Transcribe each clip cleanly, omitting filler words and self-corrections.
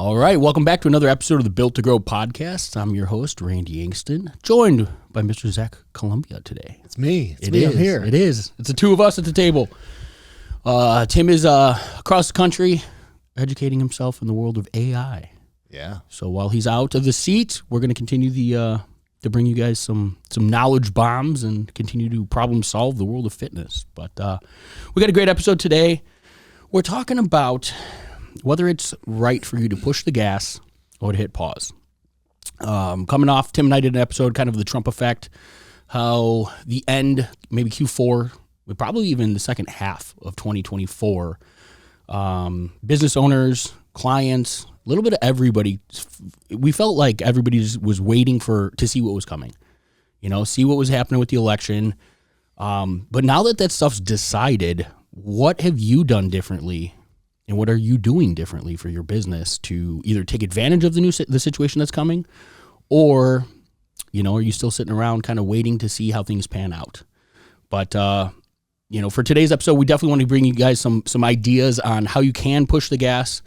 All right, welcome back to another episode of the Built to Grow podcast. I'm your host, Randy Angston, joined by Mr. Zach Columbia today. It's me. I'm here. It is. It's the two of us at the table. Tim is across the country educating himself in the world of AI. Yeah. So while he's out of the seat, we're going to continue to bring you guys some knowledge bombs and continue to problem solve the world of fitness. But we got a great episode today. We're talking about whether it's right for you to push the gas or to hit pause. Coming off, Tim and I did an episode, kind of the Trump effect, how the end, maybe Q4, but probably even the second half of 2024, business owners, clients, a little bit of everybody, we felt like everybody was waiting to see what was coming, see what was happening with the election. But now that stuff's decided, what have you done differently? And what are you doing differently for your business to either take advantage of the situation that's coming, or, are you still sitting around kind of waiting to see how things pan out? But, for today's episode, we definitely want to bring you guys some ideas on how you can push the gas.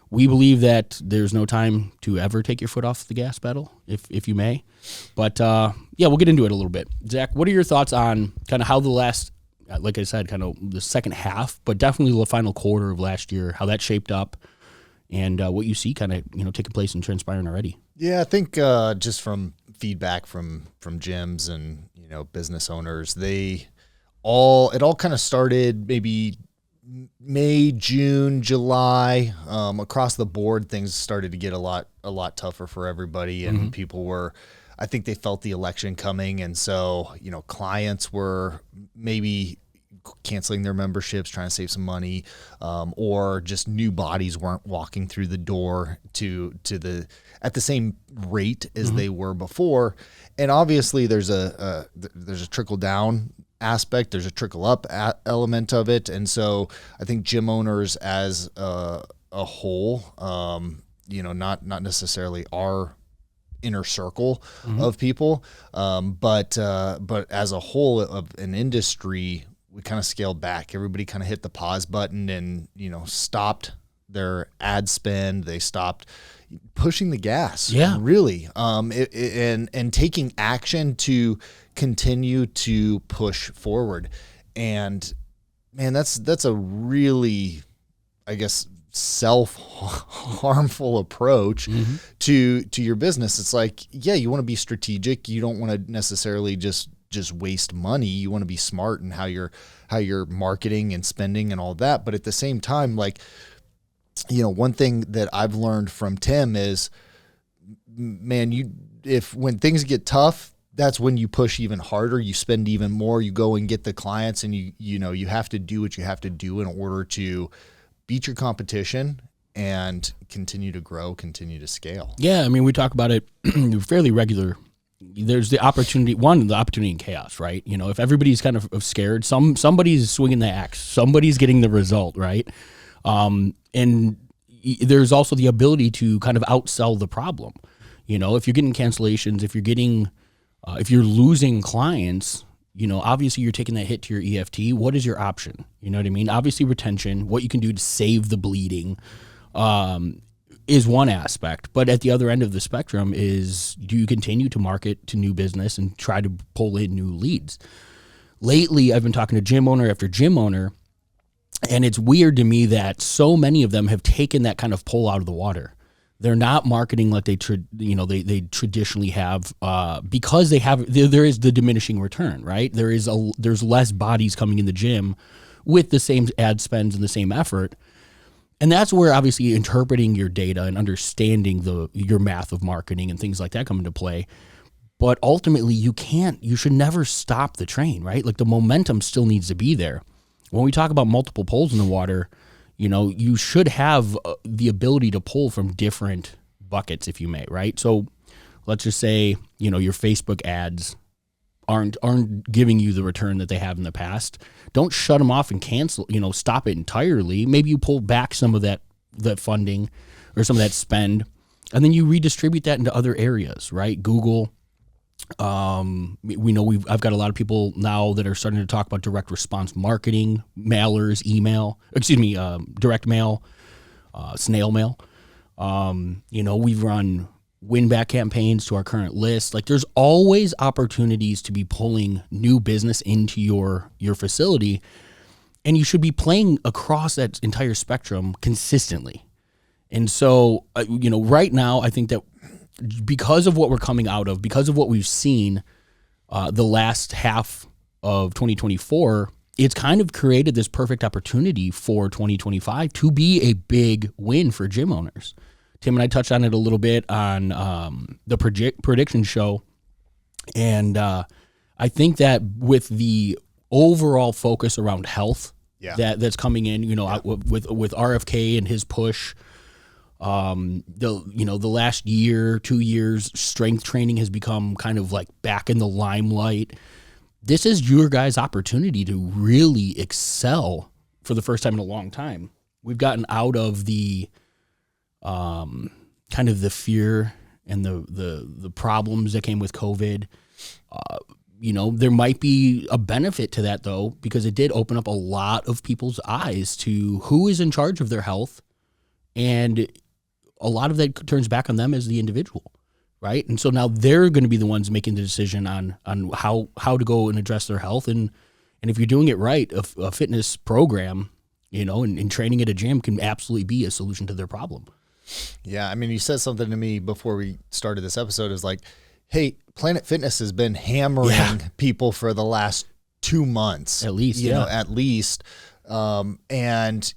We believe that there's no time to ever take your foot off the gas pedal, if you may. But, we'll get into it a little bit. Zach, what are your thoughts on kind of how the last, like I said, kind of the second half, but definitely the final quarter of last year, how that shaped up, and what you see kind of taking place and transpiring already? Yeah, I think just from feedback from gyms and business owners, it all kind of started maybe May, June, July. Across the board, things started to get a lot tougher for everybody, and people were. I think they felt the election coming, and so clients were maybe canceling their memberships, trying to save some money, or just new bodies weren't walking through the door at the same rate as they were before. And obviously, there's a trickle down aspect, there's a trickle up element of it, and so I think gym owners as a whole, not necessarily our inner circle of people, but as a whole of an industry, we kind of scaled back. Everybody kind of hit the pause button and stopped their ad spend. They stopped pushing the gas. Yeah, really, and taking action to continue to push forward. And man, that's a really, I guess, self-harmful approach to your business. It's like, yeah, you want to be strategic. You don't want to necessarily just waste money. You want to be smart in how you're marketing and spending and all that. But at the same time, like, one thing that I've learned from Tim is, man, when things get tough, that's when you push even harder. You spend even more. You go and get the clients, and you have to do what you have to do in order to beat your competition and continue to grow, continue to scale. Yeah, I mean, we talk about it fairly regular. There's the opportunity in chaos, right? If everybody's kind of scared, somebody's swinging the axe, somebody's getting the result, right? And there's also the ability to kind of outsell the problem. If you're getting cancellations, if you're losing clients, obviously you're taking that hit to your EFT. What is your option? You know what I mean? Obviously retention, what you can do to save the bleeding, is one aspect. But at the other end of the spectrum is, do you continue to market to new business and try to pull in new leads? Lately, I've been talking to gym owner after gym owner, and it's weird to me that so many of them have taken that kind of pull out of the water. They're not marketing like they traditionally have, because there is the diminishing return, right? There's less bodies coming in the gym with the same ad spends and the same effort. And that's where obviously interpreting your data and understanding your math of marketing and things like that come into play. But ultimately, you should never stop the train, right? Like, the momentum still needs to be there. When we talk about multiple poles in the water, you should have the ability to pull from different buckets, if you may, right? So let's just say, your Facebook ads aren't giving you the return that they have in the past. Don't shut them off and cancel, stop it entirely. Maybe you pull back some of that funding or some of that spend, and then you redistribute that into other areas, right? Google. We know I've got a lot of people now that are starting to talk about direct response marketing, mailers, direct mail, snail mail. We've run win back campaigns to our current list. Like there's always opportunities to be pulling new business into your facility, and you should be playing across that entire spectrum consistently. And so, right now, I think that because of what we're coming out of, because of what we've seen the last half of 2024, it's kind of created this perfect opportunity for 2025 to be a big win for gym owners. Tim and I touched on it a little bit on the prediction show. And I think that with the overall focus around health that's coming in, with RFK and his push, the last year, 2 years, strength training has become kind of like back in the limelight. This is your guys' opportunity to really excel for the first time in a long time. We've gotten out of the kind of the fear and the problems that came with COVID. There might be a benefit to that though, because it did open up a lot of people's eyes to who is in charge of their health, and a lot of that turns back on them as the individual, right? And so now they're going to be the ones making the decision on how to go and address their health, and if you're doing it right, a fitness program, and training at a gym can absolutely be a solution to their problem. Yeah, I mean, you said something to me before we started this episode, is like, hey, Planet Fitness has been hammering people for the last 2 months. At least, at least. And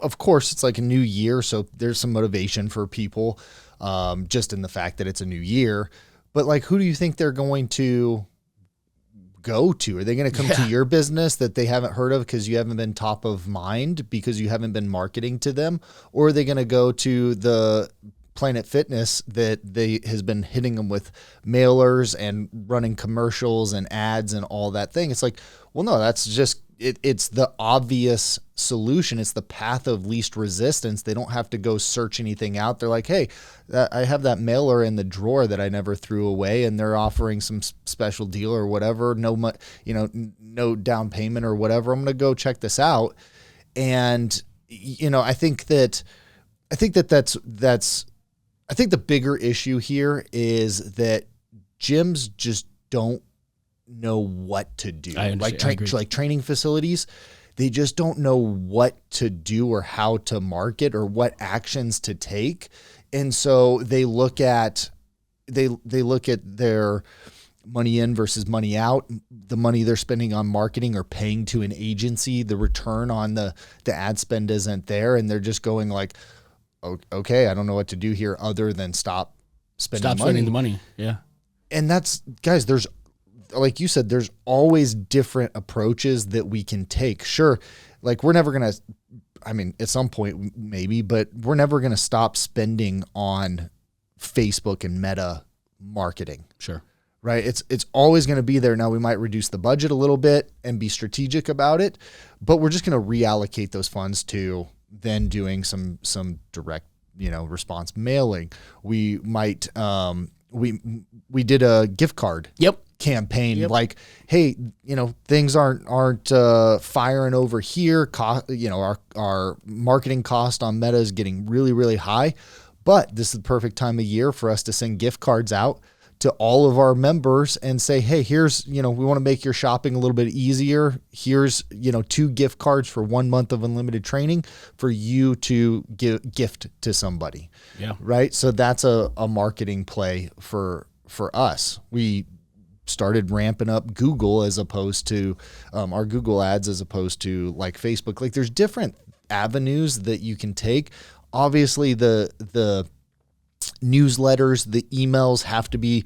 of course, it's like a new year, so there's some motivation for people just in the fact that it's a new year. But like, who do you think they're going to go to? Are they going to come to your business that they haven't heard of because you haven't been top of mind, because you haven't been marketing to them? Or are they going to go to the Planet Fitness that has been hitting them with mailers and running commercials and ads and all that thing? It's like, well, no, that's just, it's the obvious solution. It's the path of least resistance. They don't have to go search anything out. They're like, hey, I have that mailer in the drawer that I never threw away, and they're offering some special deal or whatever. No down payment or whatever. I'm going to go check this out. And, I think the bigger issue here is that gyms just don't know what to do. Like training facilities, they just don't know what to do or how to market or what actions to take. And so they look at their money in versus money out, the money they're spending on marketing or paying to an agency, the return on the ad spend isn't there. And they're just going like, okay, I don't know what to do here other than stop spending the money. Yeah. And that's, guys, there's, like you said, there's always different approaches that we can take. Sure. Like we're never going to, at some point maybe, but we're never going to stop spending on Facebook and Meta marketing. Sure. Right. It's always going to be there. Now we might reduce the budget a little bit and be strategic about it, but we're just going to reallocate those funds to then doing some direct, response mailing. We might, we did a gift card campaign. Yep. Like, hey, things aren't firing over here. Our marketing cost on Meta is getting really, really high, but this is the perfect time of year for us to send gift cards out to all of our members and say, hey, here's, we want to make your shopping a little bit easier. Here's, 2 gift cards for 1 month of unlimited training for you to gift to somebody. Yeah. Right. So that's a marketing play for us. We started ramping up Google as opposed to our Google ads as opposed to like Facebook. Like there's different avenues that you can take. Obviously the newsletters, the emails have to be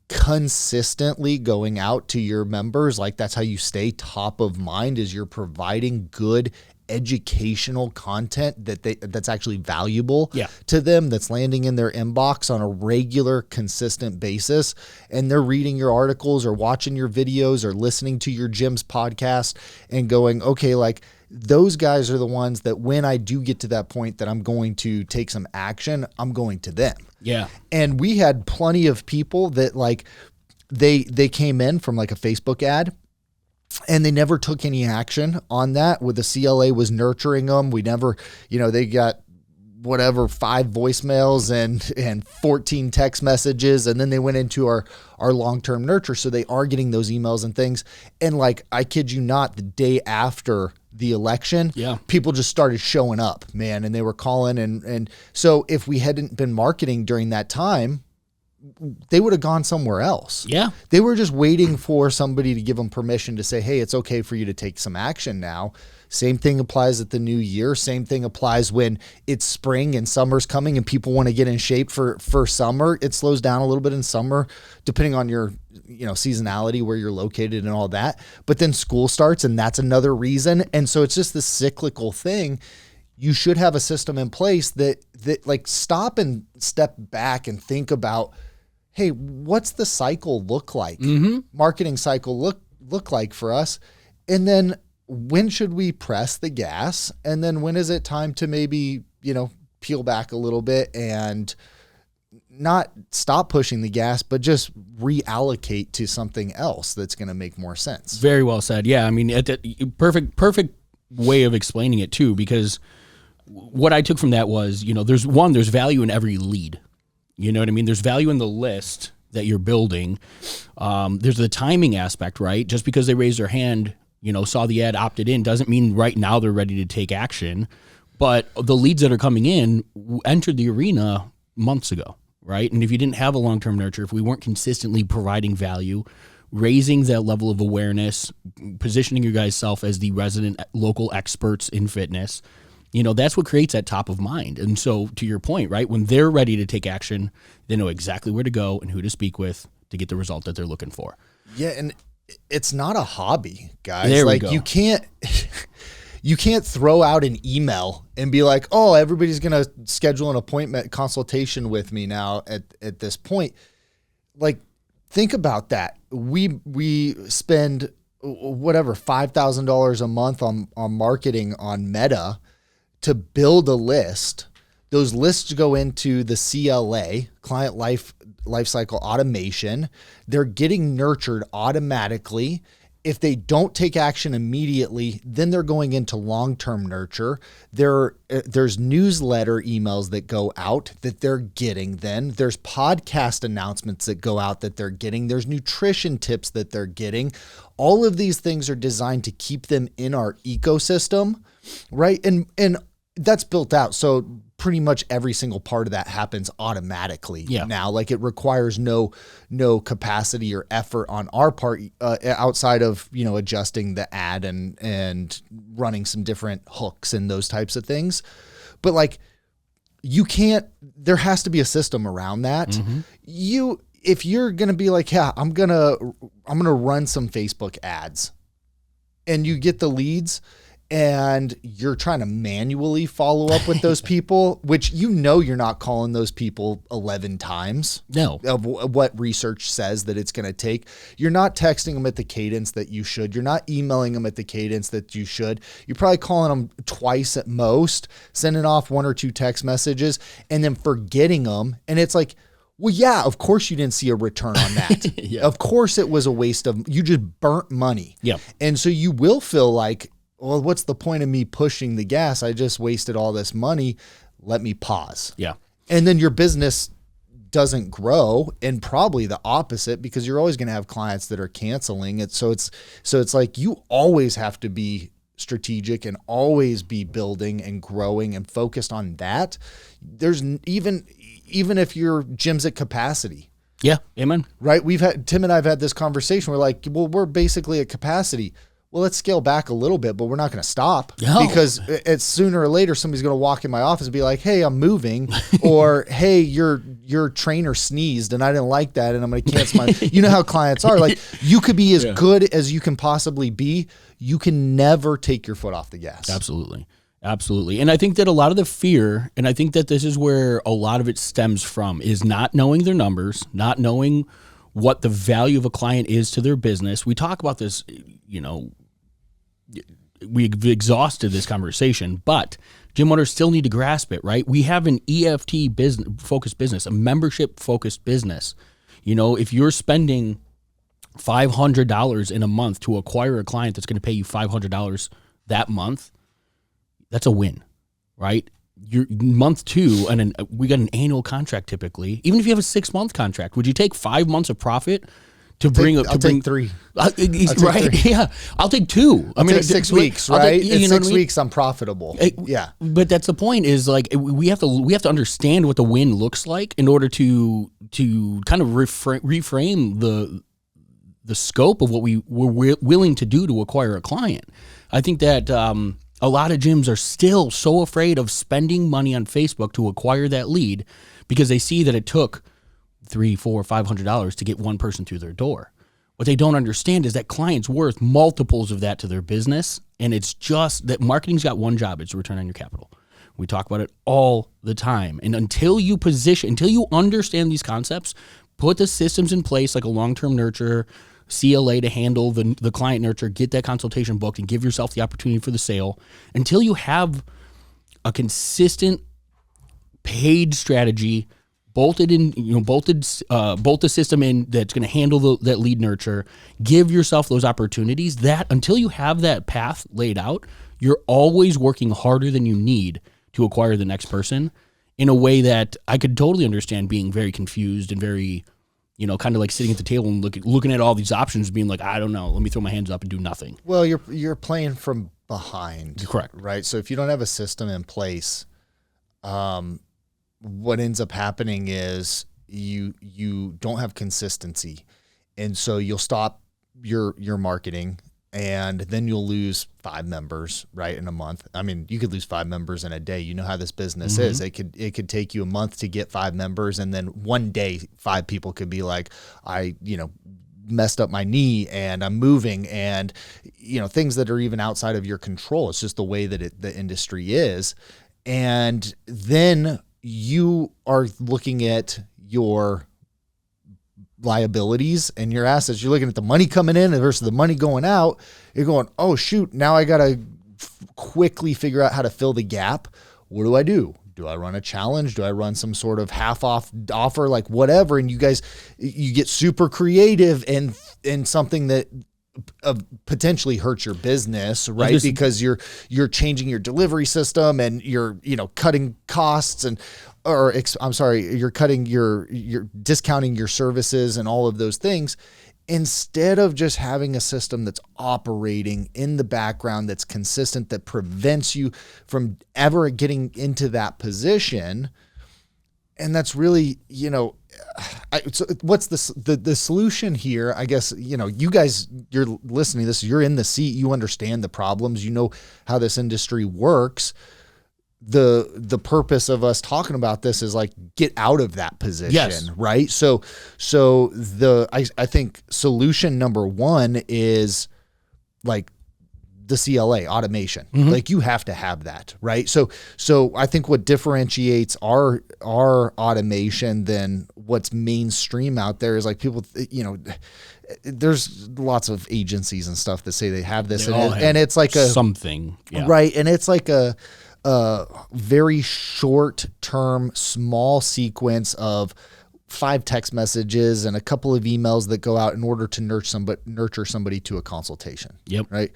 consistently going out to your members. Like that's how you stay top of mind, is you're providing good educational content that's actually valuable to them, that's landing in their inbox on a regular, consistent basis. And they're reading your articles or watching your videos or listening to your gym's podcast and going, okay, like those guys are the ones that when I do get to that point that I'm going to take some action, I'm going to them. Yeah. And we had plenty of people that like they came in from like a Facebook ad and they never took any action on that. With the CLA was nurturing them. We never, they got whatever, 5 voicemails and 14 text messages. And then they went into our long-term nurture. So they are getting those emails and things. And like, I kid you not, the day after the election, people just started showing up, man. And they were calling. And so if we hadn't been marketing during that time, they would have gone somewhere else. Yeah. They were just waiting for somebody to give them permission to say, hey, it's okay for you to take some action now. Same thing applies at the new year. Same thing applies when it's spring and summer's coming and people want to get in shape for summer. It slows down a little bit in summer, depending on your, seasonality, where you're located and all that. But then school starts, and that's another reason. And so it's just this cyclical thing. You should have a system in place that like stop and step back and think about, hey, what's the cycle look like? Marketing cycle look like for us? And then when should we press the gas? And then when is it time to maybe, peel back a little bit and not stop pushing the gas, but just reallocate to something else that's going to make more sense? Very well said. Yeah. I mean, perfect way of explaining it too, because what I took from that was, there's value in every lead. You know what I mean? There's value in the list that you're building. There's the timing aspect, right? Just because they raised their hand, saw the ad, opted in, doesn't mean right now they're ready to take action. But the leads that are coming in entered the arena months ago, right? And if you didn't have a long-term nurture, if we weren't consistently providing value, raising that level of awareness, positioning your guys' self as the resident local experts in fitness, that's what creates that top of mind. And so to your point, right, when they're ready to take action, they know exactly where to go and who to speak with to get the result that they're looking for. Yeah. And it's not a hobby, guys. There we like go. you can't throw out an email and be like, oh, everybody's going to schedule an appointment consultation with me now at this point. Like, think about that. We spend whatever, $5,000 a month on marketing on Meta to build a list. Those lists go into the CLA, Client Lifecycle Automation. They're getting nurtured automatically. If they don't take action immediately, then they're going into long-term nurture. There's newsletter emails that go out that they're getting then. There's podcast announcements that go out that they're getting. There's nutrition tips that they're getting. All of these things are designed to keep them in our ecosystem, right? And that's built out. So pretty much every single part of that happens automatically now. Like, it requires no capacity or effort on our part outside of, adjusting the ad and running some different hooks and those types of things. But like, there has to be a system around that. If you're going to be like, yeah, I'm going to run some Facebook ads, and you get the leads, and you're trying to manually follow up with those people, which you're not calling those people 11 times. No. Of what research says that it's going to take. You're not texting them at the cadence that you should. You're not emailing them at the cadence that you should. You're probably calling them twice at most, sending off 1 or 2 text messages, and then forgetting them. And it's like, well, yeah, of course you didn't see a return on that. Of course it was a waste of, you just burnt money. Yeah. And so you will feel like, well, what's the point of me pushing the gas? I just wasted all this money. Let me pause. Yeah. And then your business doesn't grow, and probably the opposite, because you're always going to have clients that are canceling it. So it's like, you always have to be strategic and always be building and growing and focused on that. There's even if your gym's at capacity. Yeah. Amen. Right. Tim and I have had this conversation. We're like, well, we're basically at capacity. Well, let's scale back a little bit, but we're not going to stop, because it's sooner or later somebody's going to walk in my office and be like, hey, I'm moving, or hey, your trainer sneezed and I didn't like that, and I'm going to cancel my, you know how clients are. Like, you could be as good as you can possibly be. You can never take your foot off the gas. Absolutely. Absolutely. And I think that a lot of the fear, and I think that this is where a lot of it stems from, is not knowing their numbers, not knowing what the value of a client is to their business. We talk about this, we've exhausted this conversation, but gym owners still need to grasp it, right? We have an EFT focused business, a membership focused business. If you're spending $500 in a month to acquire a client that's going to pay you $500 that month, that's a win, right? your month 2, and then we got an annual contract typically. Even if you have a 6-month contract, would you take 5 months of profit to bring? I'll take 3. Right? 3. Yeah, I'll take 2. I mean, take 6 weeks, right? In 6 weeks, I'm profitable. Yeah, but that's the point. Is like we have to understand what the win looks like in order to kind of reframe the scope of what we're willing to do to acquire a client. I think that a lot of gyms are still so afraid of spending money on Facebook to acquire that lead because they see that it took $300, $400, $500 to get one person through their door. What they don't understand is that client's worth multiples of that to their business, and it's just that marketing's got one job: it's return on your capital. We talk about it all the time, and until you understand these concepts, put the systems in place like a long-term nurture, CLA to handle the client nurture, get that consultation booked, and give yourself the opportunity for the sale. Until you have a consistent paid strategy bolted the system in that's going to handle that lead nurture, give yourself those opportunities. That until you have that path laid out, you're always working harder than you need to acquire the next person, in a way that I could totally understand being very confused and very, kind of like sitting at the table and looking at all these options, being like, I don't know, let me throw my hands up and do nothing. Well, you're playing from behind. Correct. Right? So if you don't have a system in place, what ends up happening is you don't have consistency. And so you'll stop your marketing, and then you'll lose 5 members, right, in a month. I mean, you could lose 5 members in a day. You know how this business is. It could take you a month to get 5 members, and then one day 5 people could be like, I messed up my knee and I'm moving, and things that are even outside of your control. It's just the way that the industry is. And then you are looking at your liabilities and your assets. You're looking at the money coming in versus the money going out. You're going, oh shoot, now I got to quickly figure out how to fill the gap. What do? Do I run a challenge? Do I run some sort of half off offer, like whatever? And you get super creative and something that potentially hurts your business, right? Because you're changing your delivery system, and you're cutting costs, you're cutting you're discounting your services and all of those things, instead of just having a system that's operating in the background, that's consistent, that prevents you from ever getting into that position. And that's really, so what's the solution here? I guess, you guys, you're listening to this, you're in the seat, you understand the problems, you know how this industry works. The purpose of us talking about this is like, get out of that position, yes. Right? So I think solution number 1 is like the CLA automation. Like, you have to have that, right? So I think what differentiates our automation than what's mainstream out there is like, people, there's lots of agencies and stuff that say they have this, and it's like something, yeah. Right? And it's like a very short-term, small sequence of 5 text messages and a couple of emails that go out in order to nurture somebody to a consultation. Yep. Right.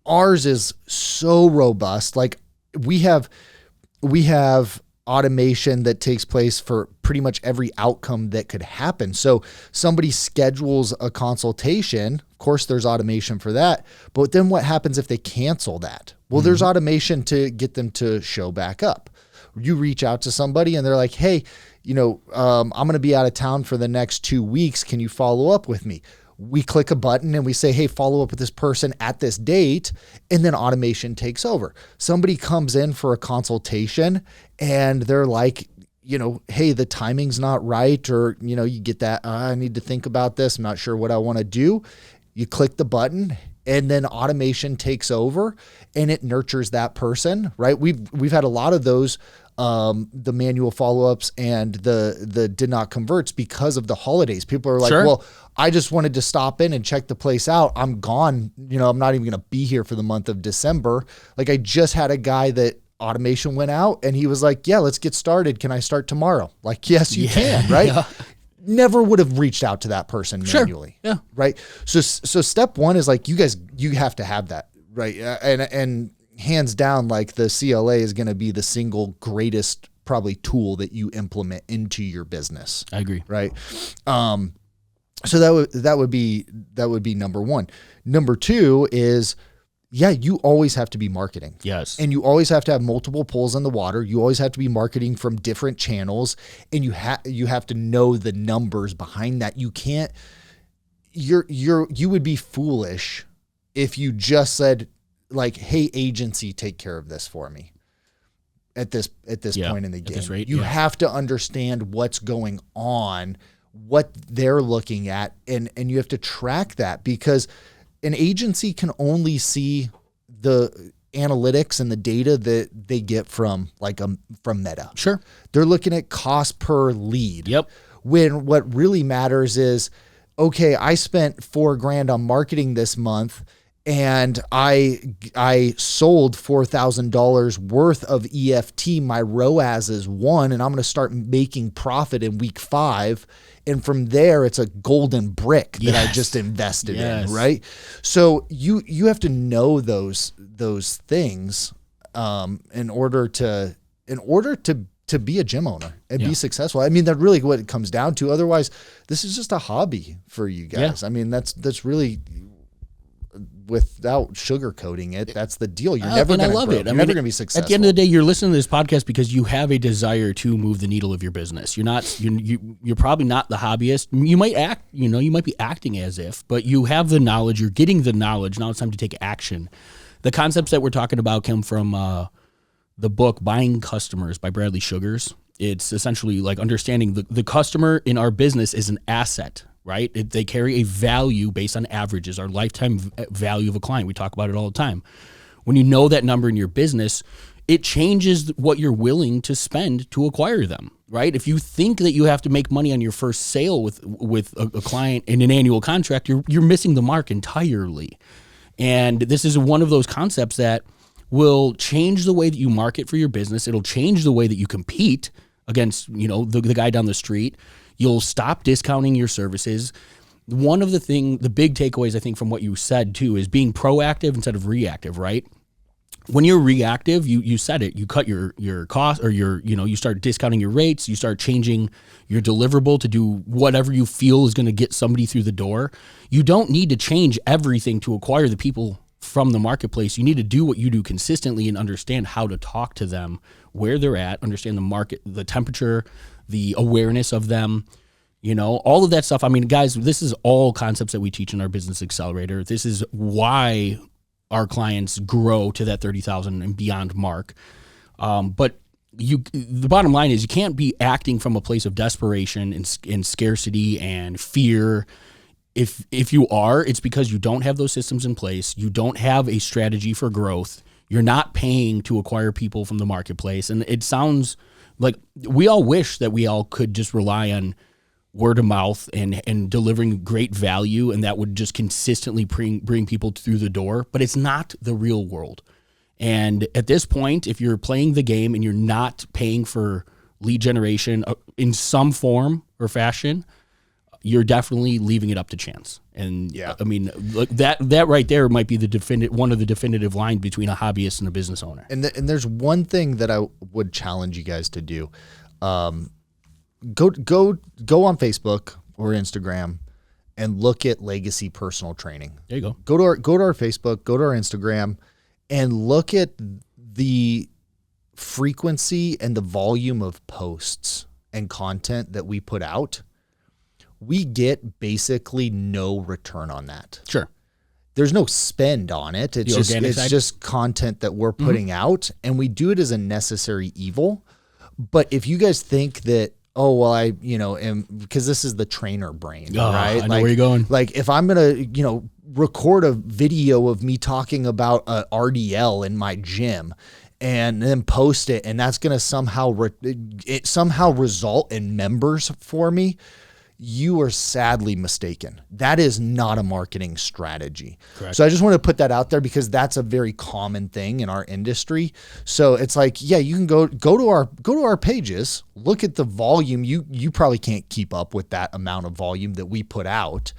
Ours is so robust. Like, we have automation that takes place for pretty much every outcome that could happen. So somebody schedules a consultation. Of course, there's automation for that. But then what happens if they cancel that? Well, there's automation to get them to show back up. You reach out to somebody and they're like, hey, I'm going to be out of town for the next 2 weeks. Can you follow up with me? We click a button and we say, hey, follow up with this person at this date. And then automation takes over. Somebody comes in for a consultation and they're like, hey, the timing's not right. Or, you get that, I need to think about this. I'm not sure what I want to do. You click the button and then automation takes over and it nurtures that person, right? We've had a lot of those, the manual follow-ups and the did not converts because of the holidays. People are like, sure. Well, I just wanted to stop in and check the place out. I'm gone. I'm not even going to be here for the month of December. Like, I just had a guy that automation went out and he was like, yeah, let's get started. Can I start tomorrow? Like, yes, you can, right? Yeah. Never would have reached out to that person manually. Yeah. Right. So step 1 is like, you guys, you have to have that. Right. And hands down, like the CLA is going to be the single greatest probably tool that you implement into your business. I agree. Right. So that would be number one. Number two is, you always have to be marketing. Yes. And you always have to have multiple poles in the water. You always have to be marketing from different channels, and you have to know the numbers behind that. You can't, you would be foolish if you just said like, hey, agency, take care of this for me at this point in the game. You have to understand what's going on, what they're looking at, and you have to track that, because an agency can only see the analytics and the data that they get from from Meta. Sure. They're looking at cost per lead. Yep. When what really matters is, okay, I spent $4,000 on marketing this month, and I sold $4,000 worth of EFT. My ROAS is 1, and I'm going to start making profit in week 5. And from there, it's a golden brick that I just invested in, right? So you have to know those things in order to be a gym owner and be successful. I mean, that's really what it comes down to. Otherwise, this is just a hobby for you guys. I mean, that's really, without sugarcoating it, that's the deal. You're never going to grow. You're never going to be successful. At the end of the day, you're listening to this podcast because you have a desire to move the needle of your business. You're probably not the hobbyist. You might act, you might be acting as if, but you have the knowledge. You're getting the knowledge. Now it's time to take action. The concepts that we're talking about come from the book Buying Customers by Bradley Sugars. It's essentially like understanding the customer in our business is an asset, right? They carry a value based on averages, our lifetime value of a client. We talk about it all the time. When you know that number in your business, it changes what you're willing to spend to acquire them, right? If you think that you have to make money on your first sale with a client in an annual contract, you're missing the mark entirely. And this is one of those concepts that will change the way that you market for your business. It'll change the way that you compete against, the guy down the street. You'll stop discounting your services. One of the big takeaways, I think, from what you said too, is being proactive instead of reactive, right? When you're reactive, you said it, you cut your cost, or you start discounting your rates, you start changing your deliverable to do whatever you feel is going to get somebody through the door. You don't need to change everything to acquire the people from the marketplace. You need to do what you do consistently and understand how to talk to them, where they're at, understand the market, the temperature, the awareness of them, all of that stuff. I mean, guys, this is all concepts that we teach in our Business Accelerator. This is why our clients grow to that 30,000 and beyond mark. But the bottom line is you can't be acting from a place of desperation and scarcity and fear. If you are, it's because you don't have those systems in place. You don't have a strategy for growth. You're not paying to acquire people from the marketplace. And it sounds like we all wish that we all could just rely on word of mouth and delivering great value, and that would just consistently bring people through the door. But it's not the real world. And at this point, if you're playing the game and you're not paying for lead generation in some form or fashion, you're definitely leaving it up to chance. And I mean, look, that right there might be one of the definitive lines between a hobbyist and a business owner. And there's one thing that I would challenge you guys to do. Go on Facebook or Instagram and look at Legacy Personal Training. There you go. Go to our Facebook, go to our Instagram, and look at the frequency and the volume of posts and content that we put out. We get basically no return on that. Sure. There's no spend on it. It's just content that we're putting out, and we do it as a necessary evil. But if you guys think that, because this is the trainer brain, right? I know where you're going. Like if I'm going to, record a video of me talking about a RDL in my gym and then post it, and that's going to somehow result in members for me, you are sadly mistaken. That is not a marketing strategy. Correct. So I just want to put that out there because that's a very common thing in our industry. So it's like, you can go to our pages, look at the volume. You probably can't keep up with that amount of volume that we put out,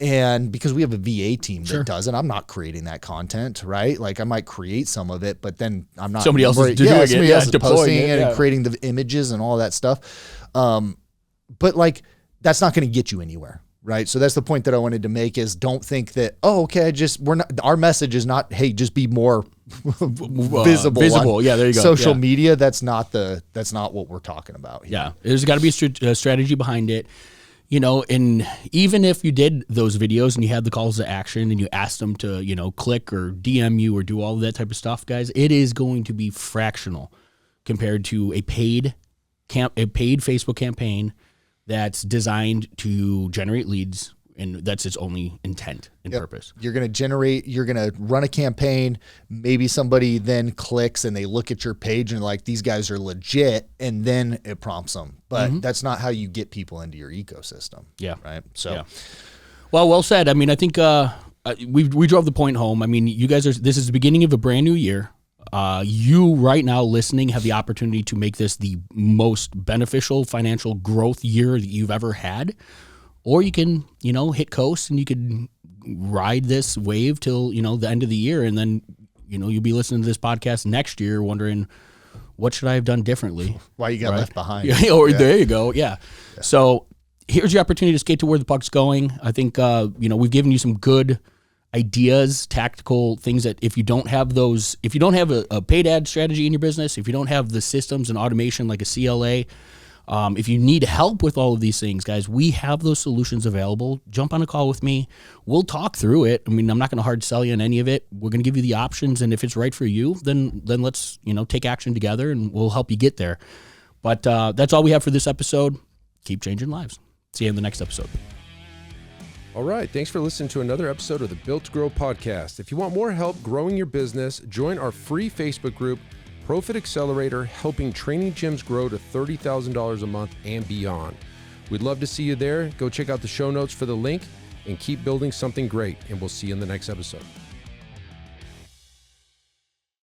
And because we have a VA team Sure. that does it, I'm not creating that content, right? Like I might create some of it, but then I'm not. Somebody else is doing it, somebody else is deploying posting it, it and creating the images and all that stuff. But like that's not going to get you anywhere, right? So that's the point that I wanted to make is don't think that, oh, okay, our message is not, hey, just be more visible. Yeah, there you go. Social media, that's not what we're talking about here. Yeah, there's got to be a strategy behind it. You know, and even if you did those videos and you had the calls to action and you asked them to, you know, click or DM you or do all of that type of stuff, guys, it is going to be fractional compared to a paid Facebook campaign that's designed to generate leads, and that's its only intent and purpose. You're going to run a campaign. Maybe somebody then clicks and they look at your page and like, these guys are legit. And then it prompts them. But that's not how you get people into your ecosystem. Yeah. Right. So, well said. I mean, I think we drove the point home. I mean, you guys this is the beginning of a brand new year. You right now listening have the opportunity to make this the most beneficial financial growth year that you've ever had. Or you can, you know, hit coast and you could ride this wave till, you know, the end of the year. And then, you know, you'll be listening to this podcast next year wondering, what should I have done differently? Why you got left behind. There you go. Yeah. So here's your opportunity to skate to where the puck's going. I think, you know, we've given you some good ideas, tactical things that if you don't have a paid ad strategy in your business, if you don't have the systems and automation like a CLA, if you need help with all of these things, guys, we have those solutions available. Jump on a call with me. We'll talk through it. I mean, I'm not going to hard sell you on any of it. We're going to give you the options. And if it's right for you, then let's, you know, take action together and we'll help you get there. But that's all we have for this episode. Keep changing lives. See you in the next episode. All right. Thanks for listening to another episode of the Built to Grow podcast. If you want more help growing your business, join our free Facebook group, Profit Accelerator, helping training gyms grow to $30,000 a month and beyond. We'd love to see you there. Go check out the show notes for the link and keep building something great. And we'll see you in the next episode.